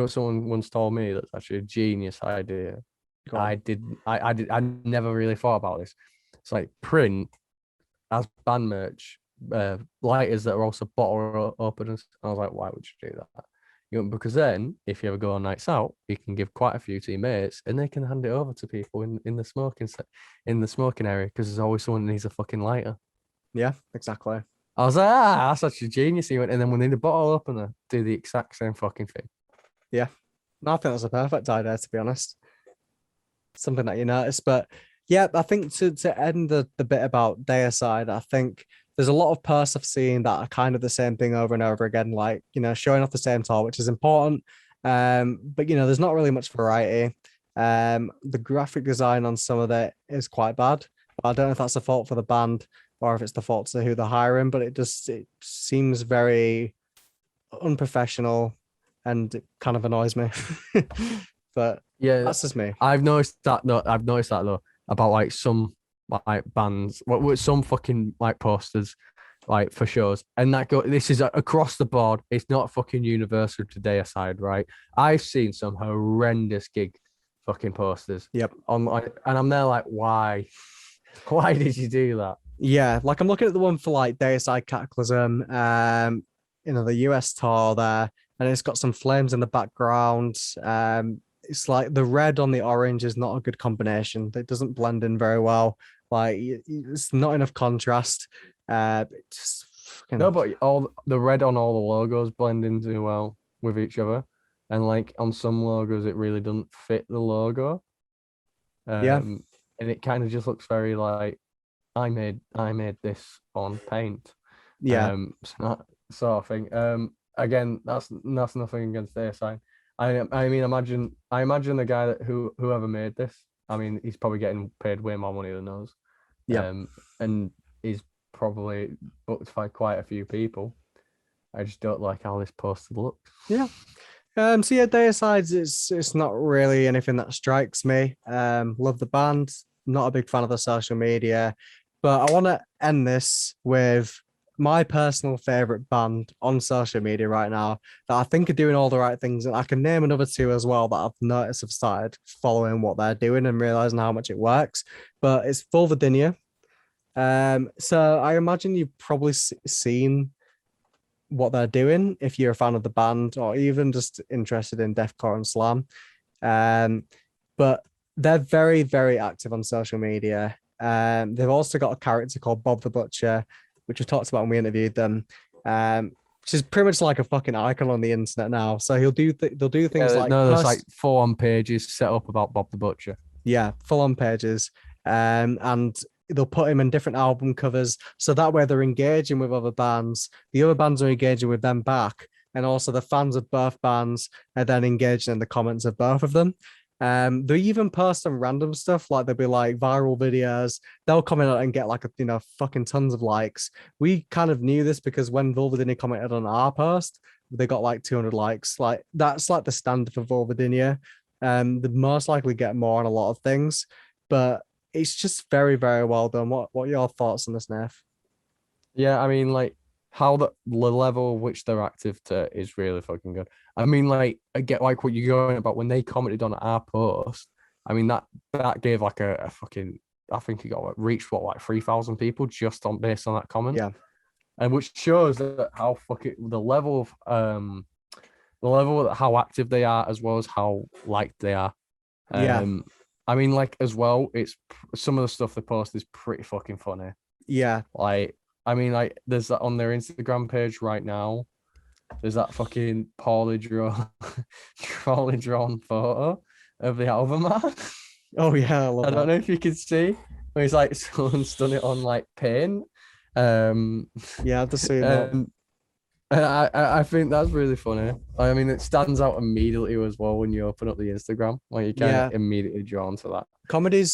someone once told me that's actually a genius idea. Go on. I never really thought about this. It's like print as band merch, lighters that are also bottle openers. I was like, why would you do that? Because then if you ever go on nights out, you can give quite a few to your mates, and they can hand it over to people in the smoking area, because there's always someone who needs a fucking lighter. Yeah, exactly. I was like, that's actually genius. He went, and then when they need a bottle opener, do the exact same fucking thing. Yeah, no, I think that's a perfect idea, to be honest. Something that you notice. But yeah, I think to end the bit about deicide, I think there's a lot of posts I've seen that are kind of the same thing over and over again, like showing off the same tool, which is important. But there's not really much variety. The graphic design on some of it is quite bad. I don't know if that's a fault for the band or if it's the fault to who they're hiring, but it seems very unprofessional and it kind of annoys me. But Yeah, that's just me. I've noticed that. No, I've noticed that though, about like some like bands, with some fucking like posters, like for shows, and that go. This is across the board. It's not fucking universal today aside, right? I've seen some horrendous gig fucking posters Yep. online, and I'm there like, why? Why did you do that? Yeah, like I'm looking at the one for like Deicide Cataclysm, the US tour there, and it's got some flames in the background. It's like the red on the orange is not a good combination. It doesn't blend in very well. Like it's not enough contrast. Just No, fucking but all the red on all the logos blend in too well with each other, and like on some logos, it really doesn't fit the logo. yeah, And it kind of just looks very like I made this on paint. yeah, Sort of thing. Again, that's nothing against their sign. I mean, I imagine the guy that whoever made this. I mean, he's probably getting paid way more money than us. yeah, And he's probably booked by quite a few people. I just don't like how this poster looks. yeah. So yeah, Deicides, it's not really anything that strikes me. Love the band, not a big fan of the social media, but I want to end this with my personal favorite band on social media right now that I think are doing all the right things, and I can name another two as well that I've noticed have started following what they're doing and realizing how much it works. But it's Vulvodynia. So I imagine you've probably seen what they're doing if you're a fan of the band or even just interested in deathcore and slam. But they're very, very active on social media. They've also got a character called Bob the Butcher, which we talked about when we interviewed them, which is pretty much like a fucking icon on the internet now. So they'll do things like no, there's like 4 pages set up about Bob the Butcher. yeah, full on pages. And they'll put him in different album covers. So that way they're engaging with other bands. The other bands are engaging with them back. And also the fans of both bands are then engaging in the comments of both of them. They even post some random stuff, like there'll be like viral videos. They'll comment on it and get like fucking tons of likes. We kind of knew this because when Vulvodynia commented on our post, they got like 200 likes. Like that's like the standard for Vulvodynia. They most likely get more on a lot of things, but it's just very, very well done. What are your thoughts on this, Neff? Yeah, I mean, like how the level which they're active to is really fucking good. I mean, like I get like what you're going about when they commented on our post. I mean that gave like a fucking. I think it got reached like 3,000 people just on based on that comment. Yeah, And which shows that how fucking the level of the level of how active they are, as well as how liked they are. Yeah, I mean, like as well, it's some of the stuff they post is pretty fucking funny. yeah, Like, I mean, like there's that on their Instagram page right now. There's that fucking poorly drawn photo of the album art. oh yeah, I love I don't that. know if you can see. Where it's like someone's done it on like paint. Um, Yeah, I've just seen that. and I think that's really funny. I mean, it stands out immediately as well when you open up the Instagram. Like you're kind of Yeah, immediately drawn to that. comedy's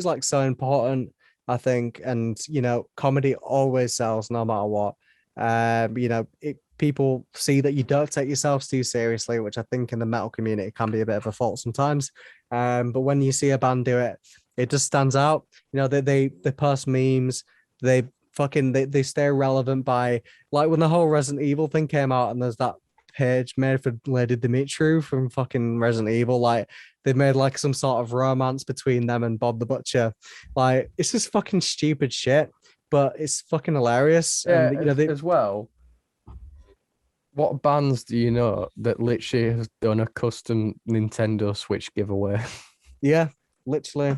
like so important, I think, and comedy always sells no matter what. People see that you don't take yourselves too seriously, which I think in the metal community can be a bit of a fault sometimes. But when you see a band do it, it just stands out. They post memes, they stay relevant by, like, when the whole Resident Evil thing came out, and there's that page made for Lady Dimitri from fucking Resident Evil. Like, they've made like some sort of romance between them and Bob the Butcher. Like, it's just fucking stupid shit, but it's fucking hilarious. Yeah, And they as well. What bands do you know that literally has done a custom Nintendo Switch giveaway? yeah, literally.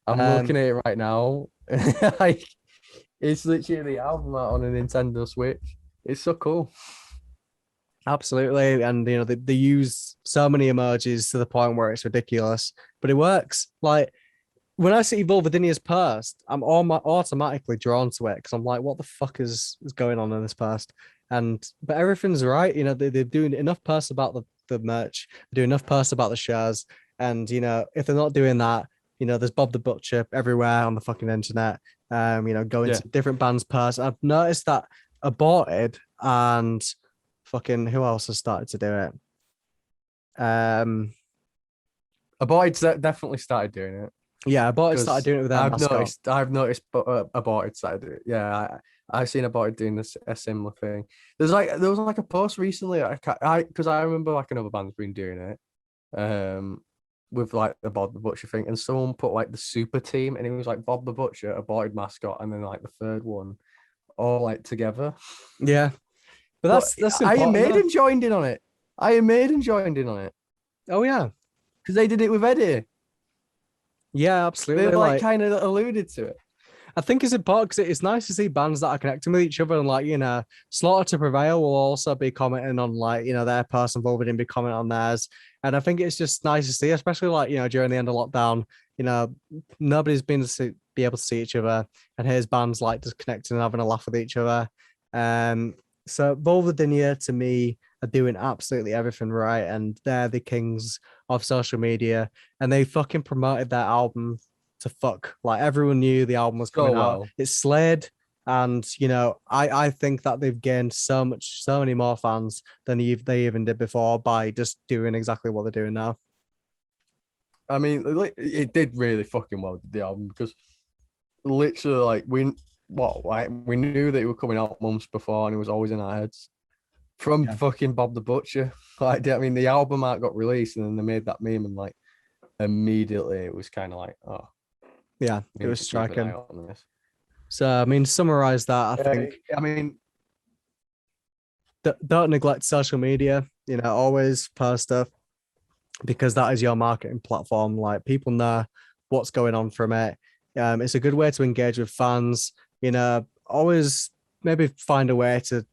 I'm looking at it right now. Like, it's literally the album art on a Nintendo Switch. It's so cool. Absolutely. And they use so many emojis to the point where it's ridiculous, but it works. Like, when I see Vulvadinia's post, I'm automatically drawn to it because I'm like, what the fuck is going on in this post? But everything's right. They're doing enough posts about the merch, they're doing enough posts about the shows. And if they're not doing that, there's Bob the Butcher everywhere on the fucking internet. Going to different bands' posts. I've noticed that Aborted and fucking who else has started to do it? Aborted definitely started doing it. Yeah, Aborted started doing it with their mascot. I've noticed, but Aborted started doing it. Yeah, I've seen Aborted doing this a similar thing. There was like a post recently. Because I remember like another band's been doing it, with like the Bob the Butcher thing, and someone put like the super team, and it was like Bob the Butcher, Aborted mascot, and then like the third one, all like together. Yeah, but that's Iron important. Maiden joined in on it. Iron Maiden joined in on it Oh yeah, because they did it with Eddie. yeah, absolutely. They like kind of alluded to it. I think it's important because it's nice to see bands that are connecting with each other, and like, Slaughter to Prevail will also be commenting on, like, their post involved and be commenting on theirs. And I think it's just nice to see, especially like, during the end of lockdown, nobody's been to be able to see each other, and here's bands like just connecting and having a laugh with each other. So Vulvadinia to me are doing absolutely everything right, and they're the kings of social media, and they fucking promoted their album to fuck. Like, everyone knew the album was coming out. It slayed, and I think that they've gained so many more fans than they even did before by just doing exactly what they're doing now. I mean, it did really fucking well, the album, because literally, like, we knew that it was coming out months before, and it was always in our heads from fucking Bob the Butcher. Like, I mean, the album art got released, and then they made that meme, and like immediately it was kind of like, oh yeah, it was striking. So I mean, summarize that. I think. I mean, don't neglect social media. Always post stuff, because that is your marketing platform. Like, people know what's going on from it. It's a good way to engage with fans. Always maybe find a way to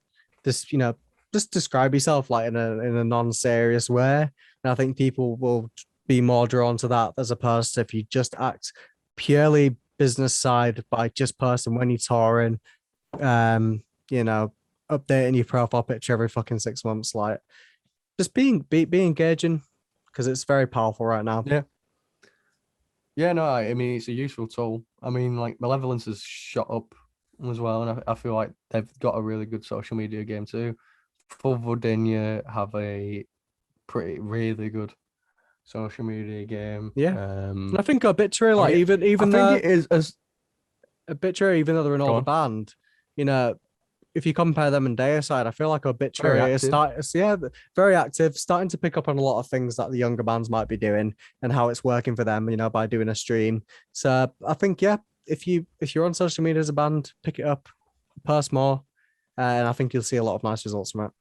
just describe yourself, like, in a non-serious way. And I think people will be more drawn to that, as opposed to if you just act purely business side by just posting when you're touring, updating your profile picture every fucking 6 months. Like, just be engaging, because it's very powerful right now. Yeah, no, I mean, it's a useful tool. I mean, like, Malevolence has shot up as well, and I feel like they've got a really good social media game too. Vulvadinia have a really good social media game. Yeah. And I think Obituary, like, even though it is as Obituary, even though they're an older band, if you compare them and Deicide, I feel like Obituary is very active, starting to pick up on a lot of things that the younger bands might be doing, and how it's working for them, by doing a stream. So I think, if you're on social media as a band, pick it up, post more, and I think you'll see a lot of nice results from it.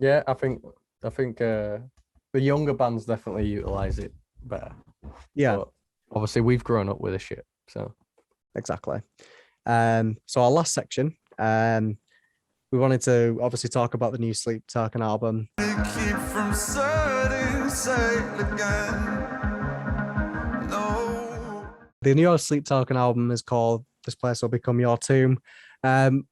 Yeah, I think the younger bands definitely utilize it better. Yeah, But obviously we've grown up with this shit. So exactly. So our last section, we wanted to obviously talk about the new Sleep Token album. Keep from setting sail again. No. The new Sleep Token album is called This Place Will Become Your Tomb.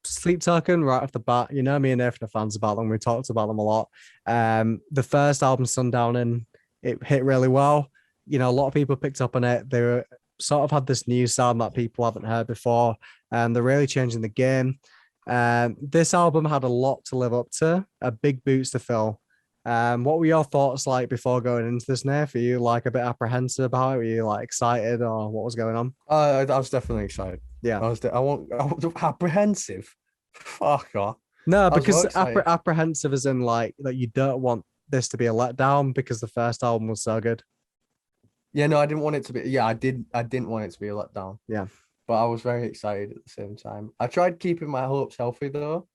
Sleep Token, right off the bat, you know me and Nathan are fans about them. We talked about them a lot. The first album, Sundowning, it hit really well. You know, a lot of people picked up on it. They were sort of had this new sound that people haven't heard before, and they're really changing the game. This album had a lot to live up to, a big boots to fill. What were your thoughts like before going into this, Nath? Are you like a bit apprehensive about it? Were you like excited, or what was going on? I was definitely excited. Yeah. I was apprehensive. Fuck off. No, I was because well excited. apprehensive is in like that you don't want this to be a letdown because the first album was so good. Yeah, no, I didn't want it to be. Yeah, I didn't want it to be a letdown. Yeah. But I was very excited at the same time. I tried keeping my hopes healthy though,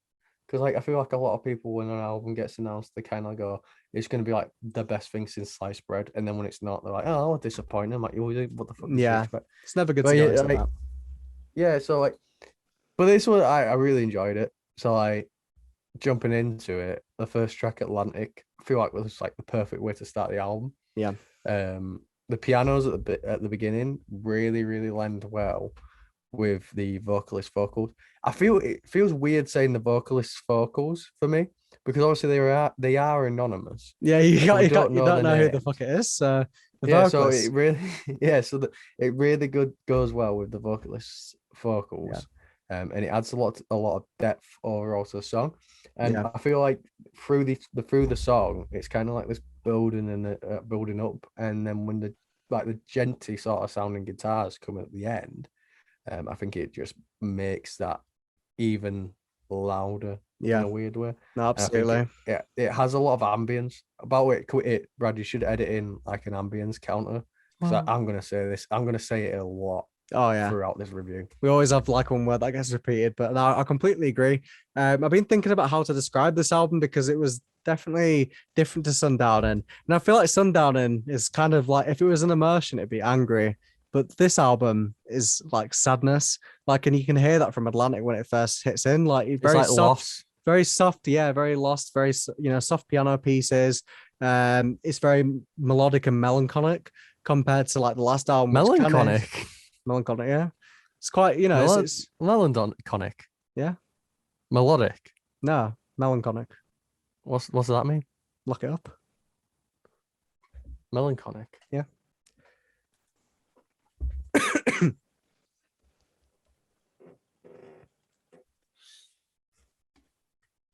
because like I feel like a lot of people when an album gets announced, they kind of go, "It's going to be like the best thing since sliced bread," and then when it's not, they're like, "Oh, disappointing." I'm like, "What the fuck?" Did you Yeah. expect?" It's never good But to go yeah, into like, that. yeah, so like, but this one I really enjoyed it. So like jumping into it, the first track, Atlantic, I feel like was like the perfect way to start the album. Yeah. The pianos at the beginning really lend well with the vocalist vocals. I feel it feels weird saying the vocalist vocals for me because obviously they are anonymous. Yeah, So we you don't their know who the names. fuck it is. So the Yeah, so vocalist. it really it really good goes well with the vocalist vocals. And it adds a lot of depth overall to the song. And Yeah. I feel like through the song, it's kind of like this building and building up, and then when the genty sort of sounding guitars come at the end, I think it just makes that even louder in Yeah. a weird way. No, And I think absolutely. it has a lot of ambience about it. Brad, you should edit in like an ambience counter because I'm gonna say this. I'm gonna say it a lot Oh yeah. throughout this review. We always have like one word that gets repeated, but no, I completely agree. I've been thinking about how to describe this album because it was definitely different to Sundowning. And I feel like Sundowning is kind of like if it was an emotion, it'd be angry. But this album is like sadness. Like, and you can hear that from Atlantic when it first hits in. Like it's It's very like soft, loss. very soft, yeah, very lost, very soft piano pieces. It's very melodic and melancholic compared to like the last album, which kind of Melancholic. melancholic, yeah. It's quite, it's Melancholic. yeah, Melodic. no, melancholic. What's that mean? Look it up. Melancholic. Yeah.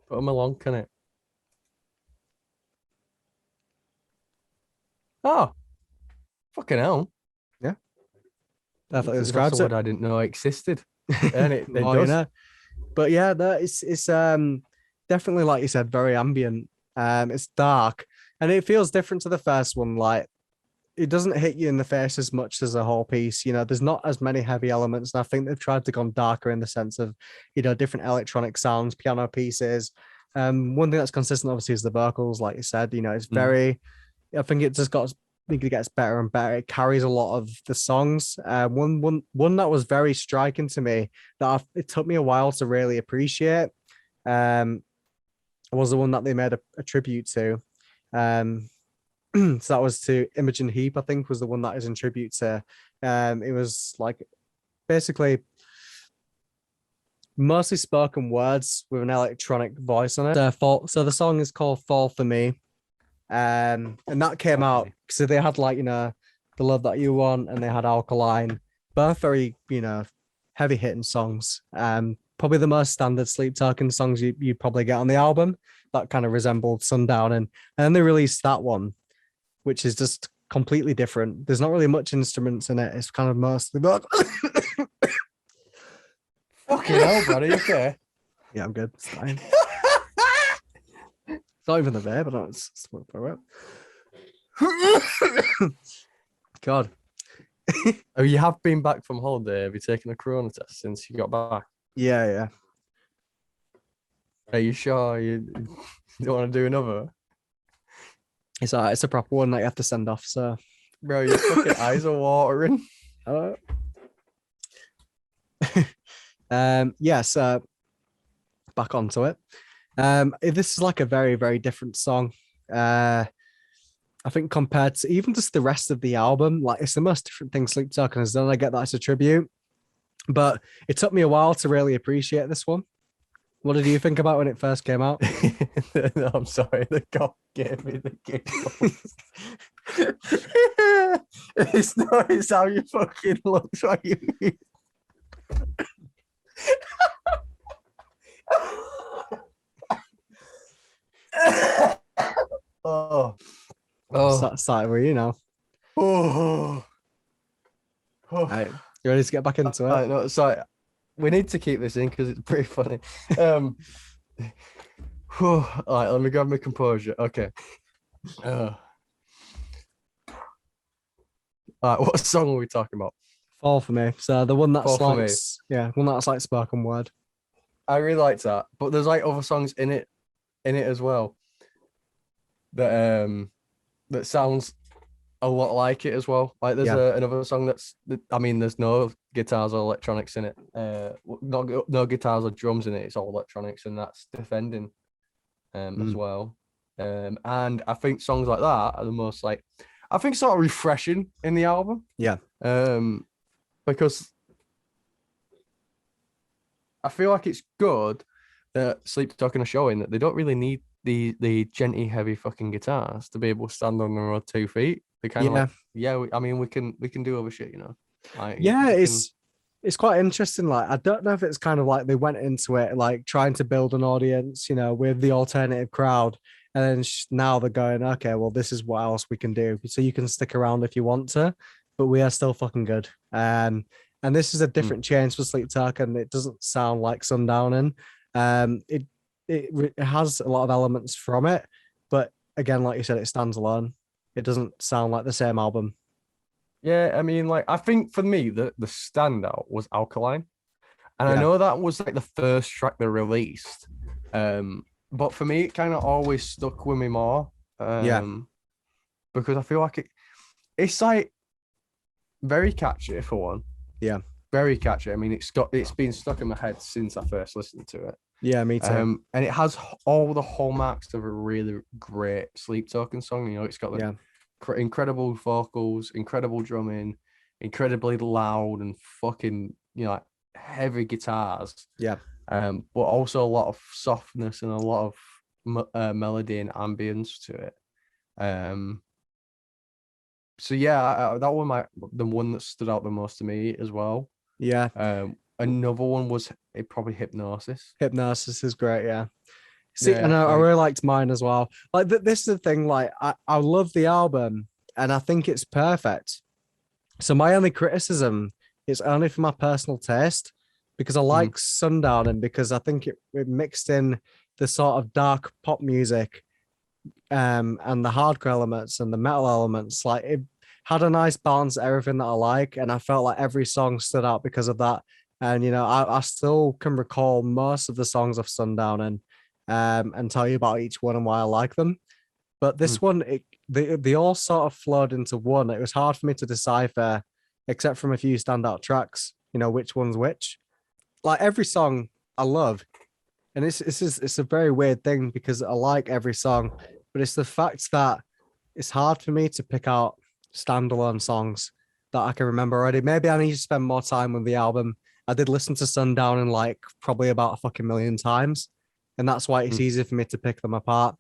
Put a melonk in it. Oh, fucking hell. Yeah. Definitely That's describes a word it. I didn't know existed. And it Well, does. But yeah, it's definitely like you said, very ambient. It's dark and it feels different to the first one. Like it doesn't hit you in the face as much as a whole piece. You know, there's not as many heavy elements, and I think they've tried to go darker in the sense of, different electronic sounds, piano pieces. One thing that's consistent, obviously, is the vocals. Like you said, it's very. I think it just got. I think it gets better and better. It carries a lot of the songs. One that was very striking to me that it took me a while to really appreciate. Was the one that they made a tribute to. So that was to Imogen Heap, I think, was the one that is in tribute to. It was like basically mostly spoken words with an electronic voice on it. So the song is called Fall for Me. And that came out. So they had like, The Love That You Want and they had Alkaline, both very, heavy hitting songs. Probably the most standard Sleep Talking songs you probably get on the album that kind of resembled Sundown. And then they released that one, which is just completely different. There's not really much instruments in it. It's kind of mostly Fucking hell, buddy. Okay. Yeah, I'm good. It's fine. It's not even the verb, but it's smoke for it. God. Oh, you have been back from holiday. Have you taken a corona test since you got back? Yeah. Are you sure you don't want to do another? It's a proper one that you have to send off. So, Bro, your fucking eyes are watering. Yes. Back onto it. This is like a very, very different song. I think compared to even just the rest of the album, like it's the most different thing Sleep Token has done. I get that it's a tribute, but it took me a while to really appreciate this one. What did you think about when it first came out? No, I'm sorry. The cop gave me the giggles. It's not. It's how you fucking look. What you mean? Oh. Started with you now. Oh. Right, you ready to get back into it? No, sorry. We need to keep this in because it's pretty funny. All right, let me grab my composure. Okay. All right, what song are we talking about? Fall for me. So the one that's Fall for like, Me. one that's like spoken word. I really liked that, but there's like other songs in it as well that that sounds a lot like it as well. Like there's another song there's no guitars or electronics in it. No guitars or drums in it. It's all electronics, and that's Defending as well. And I think songs like that are the most sort of refreshing in the album. Yeah. Because I feel like it's good that Sleep Talking are showing that they don't really need the genty heavy fucking guitars to be able to stand on their own 2 feet. They kind of we can do other shit, you know. Like, it's quite interesting. Like, I don't know if it's kind of like they went into it like trying to build an audience, you know, with the alternative crowd, and then now they're going, okay, well, this is what else we can do. So you can stick around if you want to, but we are still fucking good. And this is a different change for Sleep Talk, and it doesn't sound like Sundowning. It has a lot of elements from it, but again, like you said, it stands alone. It doesn't sound like the same album. Yeah, I mean, like, I think for me, the standout was Alkaline. And I know that was like the first track they released. But for me, it kind of always stuck with me more. Because I feel like it's like very catchy for one. Yeah. Very catchy. I mean, it's been stuck in my head since I first listened to it. Yeah, me too. And it has all the hallmarks of a really great Sleep Talking song. You know, it's got the incredible vocals, incredible drumming, incredibly loud and fucking, you know, like heavy guitars. Yeah. But also a lot of softness and a lot of melody and ambience to it. So yeah, that one the one that stood out the most to me as well. Yeah. Another one was probably Hypnosis. Hypnosis is great, yeah. See, and I really liked mine as well. Like this is the thing, like I love the album and I think it's perfect. So my only criticism is only for my personal taste, because I like Sundown and because I think it mixed in the sort of dark pop music and the hardcore elements and the metal elements. Like it had a nice balance of everything that I like, and I felt like every song stood out because of that. And you know, I still can recall most of the songs of Sundown and tell you about each one and why I like them. But this one, they all sort of flowed into one. It was hard for me to decipher, except from a few standout tracks, you know, which one's which. Like every song I love. And it's a very weird thing because I like every song, but it's the fact that it's hard for me to pick out standalone songs that I can remember already. Maybe I need to spend more time with the album. I did listen to Sundown in like probably about a fucking million times, and that's why it's easy for me to pick them apart.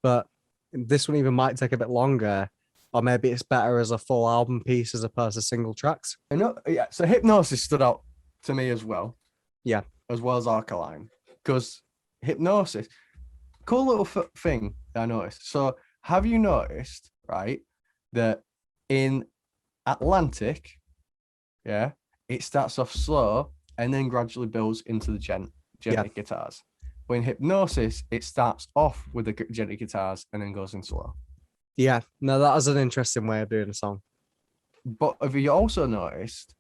But this one even might take a bit longer, or maybe it's better as a full album piece as opposed to single tracks. I know, yeah. So Hypnosis stood out to me as well. Yeah, as well as Alkaline, because Hypnosis, cool little thing I noticed. So have you noticed, right, that in Atlantic, yeah, it starts off slow and then gradually builds into the gentle guitars. But in Hypnosis, it starts off with the gentle guitars and then goes in slow. Yeah, no, that is an interesting way of doing a song. But have you also noticed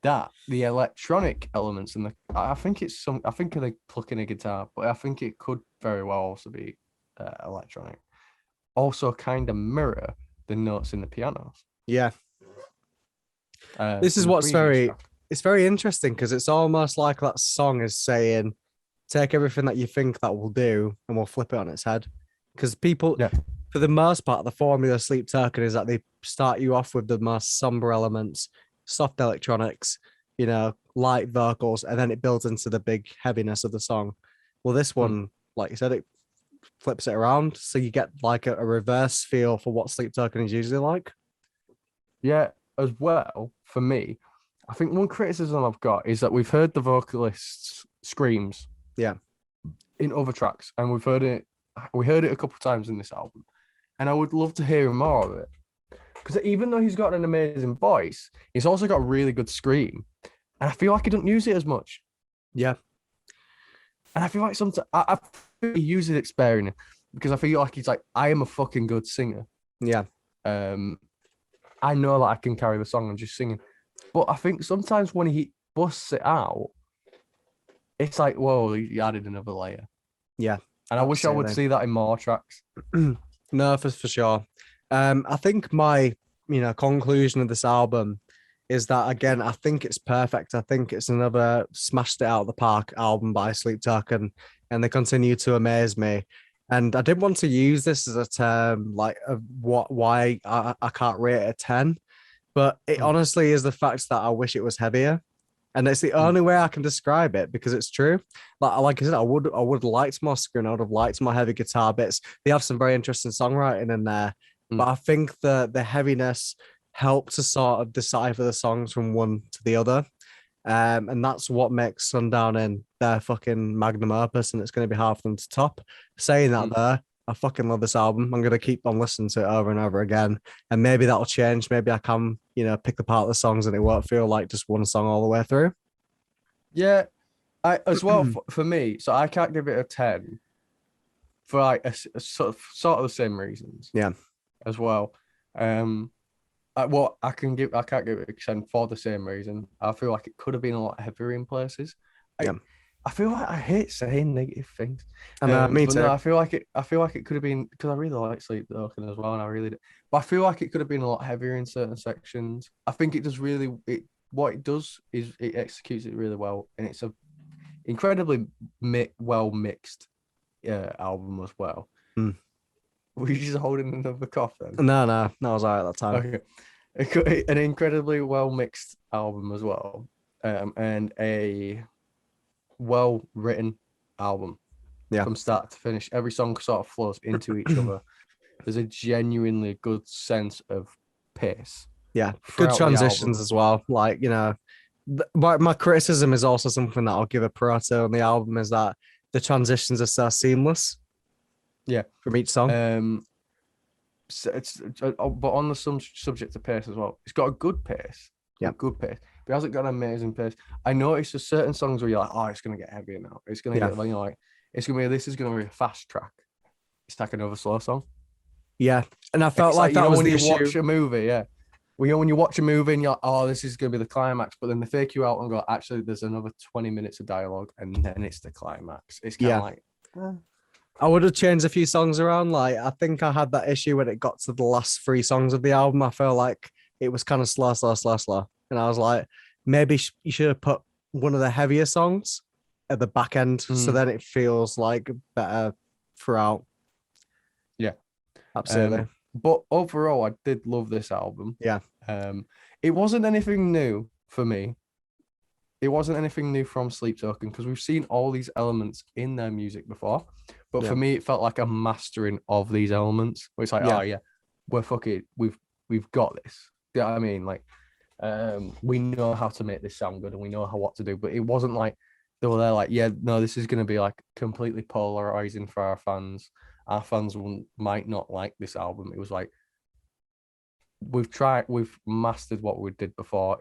that the electronic elements and I think they're plucking a guitar, but I think it could very well also be electronic. Also, kind of mirror the notes in the pianos. Yeah. This is from the what's previous track. it's very interesting because it's almost like that song is saying, take everything that you think that will do and we'll flip it on its head. Because people, Yeah. for the most part, the formula of Sleep Token is that they start you off with the most somber elements, soft electronics, light vocals, and then it builds into the big heaviness of the song. Well, this one, like you said, it flips it around. So you get like a reverse feel for what Sleep Token is usually like. Yeah, as well, for me, I think one criticism I've got is that we've heard the vocalist's screams in other tracks, and we heard it a couple of times in this album, and I would love to hear more of it, because even though he's got an amazing voice, he's also got a really good scream, and I feel like he doesn't use it as much. Yeah. And I feel like sometimes I feel he uses it sparingly, because I feel like he's like, I am a fucking good singer. Yeah. I know that I can carry the song and just singing, but I think sometimes when he busts it out, it's like, whoa, he added another layer. Yeah. And I wish I would see that in more tracks. No, for sure. I think my, conclusion of this album is that, again, I think it's perfect. I think it's another smashed it out of the park album by Sleep Token, and they continue to amaze me. And I didn't want to use this as a term like why I can't rate it a 10, but it honestly is the fact that I wish it was heavier. And it's the only way I can describe it, because it's true. Like I said, I would have liked more screen. I would have liked more heavy guitar bits. They have some very interesting songwriting in there, but I think the heaviness helped to sort of decipher the songs from one to the other. And that's what makes Sundown in their fucking magnum opus, and it's going to be hard for them to top. Saying that there, I fucking love this album. I'm going to keep on listening to it over and over again, and maybe that'll change. Maybe I can, pick apart the songs and it won't feel like just one song all the way through. Yeah, I as well for me. So I can't give it a 10 for like a sort of the same reasons. Yeah, as well. I can't give it a 10 for the same reason. I feel like it could have been a lot heavier in places. I feel like I hate saying negative things. Me too. No, I feel like it could have been, because I really like Sleep Token as well, and I really do. But I feel like it could have been a lot heavier in certain sections. I think it does really. What it does is it executes it really well, and it's a incredibly well mixed album as well. Were you just holding another cough then? No, I was all right at that time. Okay. An incredibly well mixed album as well, and a well written album. Yeah, from start to finish. Every song sort of flows into each other. There's a genuinely good sense of pace. Yeah, good transitions as well. Like, my criticism is also something that I'll give a pro to on the album, is that the transitions are so seamless. Yeah, from each song. So but on the subject of pace as well, it's got a good pace. Yeah, good pace. But it hasn't got an amazing pace. I noticed there's certain songs where you're like, oh, it's gonna get heavier now. It's gonna get this is gonna be a fast track. It's like another slow song. Yeah, and I felt like that was the issue. Watch a movie, yeah. When you watch a movie and you're like, oh, this is gonna be the climax, but then they fake you out and go, actually, there's another 20 minutes of dialogue, and then it's the climax. It's kind of like. I would have changed a few songs around. Like, I think I had that issue when it got to the last 3 songs of the album. I felt like it was kind of slow. And I was like, maybe you should have put one of the heavier songs at the back end, so then it feels like better throughout. Yeah, absolutely. But overall, I did love this album. Yeah. It wasn't anything new for me. It wasn't anything new from Sleep Token, because we've seen all these elements in their music before. But for me, it felt like a mastering of these elements. Where it's like, oh yeah, we're fucking, we've got this. You know what I mean? Like, we know how to make this sound good, and we know what to do. But it wasn't like they were there like, yeah, no, this is going to be like completely polarizing for our fans. Our fans might not like this album. It was like, we've mastered what we did before.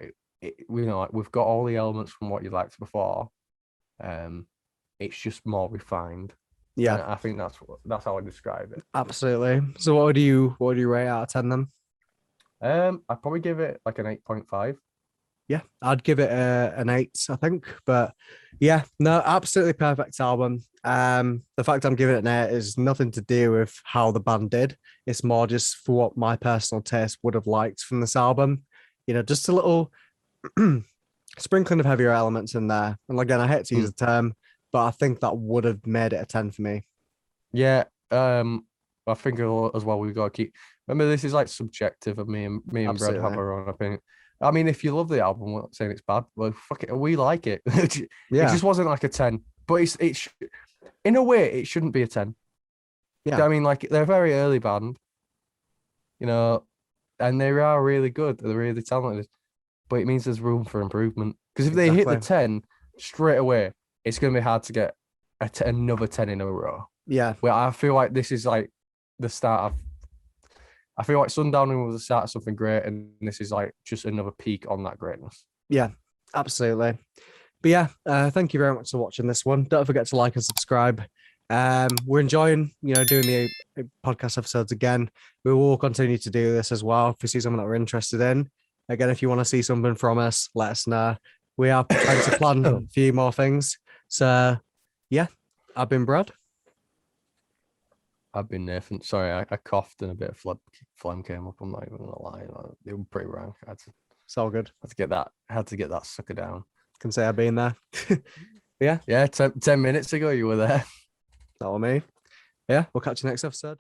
Like, we've got all the elements from what you liked before. It's just more refined. Yeah, and I think that's how I describe it. Absolutely. So what do you rate out of 10 then? I'd probably give it like an 8.5. Yeah, I'd give it an 8, I think. But yeah, no, absolutely perfect album. The fact I'm giving it an 8 is nothing to do with how the band did. It's more just for what my personal taste would have liked from this album. You know, just a little sprinkling of heavier elements in there. And again, I hate to use the term, but I think that would have made it a 10 for me. Yeah, I think as well we've got to keep. Remember, this is like subjective of me and Brad Absolutely. have our own opinion. I mean, if you love the album, we're not saying it's bad. Well, fuck it, we like it. It Yeah, just wasn't like a 10, but it's in a way it shouldn't be a 10. yeah, I mean, like they're a very early band, you know, and they are really good. They're really talented, but it means there's room for improvement. Because if they hit the exactly. 10 straight away, it's going to be hard to get another 10 in a row. Yeah, Well, I feel like this is like the start of. I feel like Sundowning was the start of something great, and this is like just another peak on that greatness. yeah, absolutely. But yeah, thank you very much for watching this one. Don't forget to like and subscribe. We're enjoying, doing the podcast episodes again. We will continue to do this as well if we see something that we're interested in. Again, if you want to see something from us, let us know. We are trying to plan a few more things. So yeah, I've been Brad. I've been Nathan. Sorry, I coughed and a bit of phlegm came up. I'm not even gonna lie. They were pretty rank. It's all good. I had to get that sucker down. Can say I've been there. Yeah. Yeah, 10 minutes ago you were there. That was me. Yeah, we'll catch you next episode.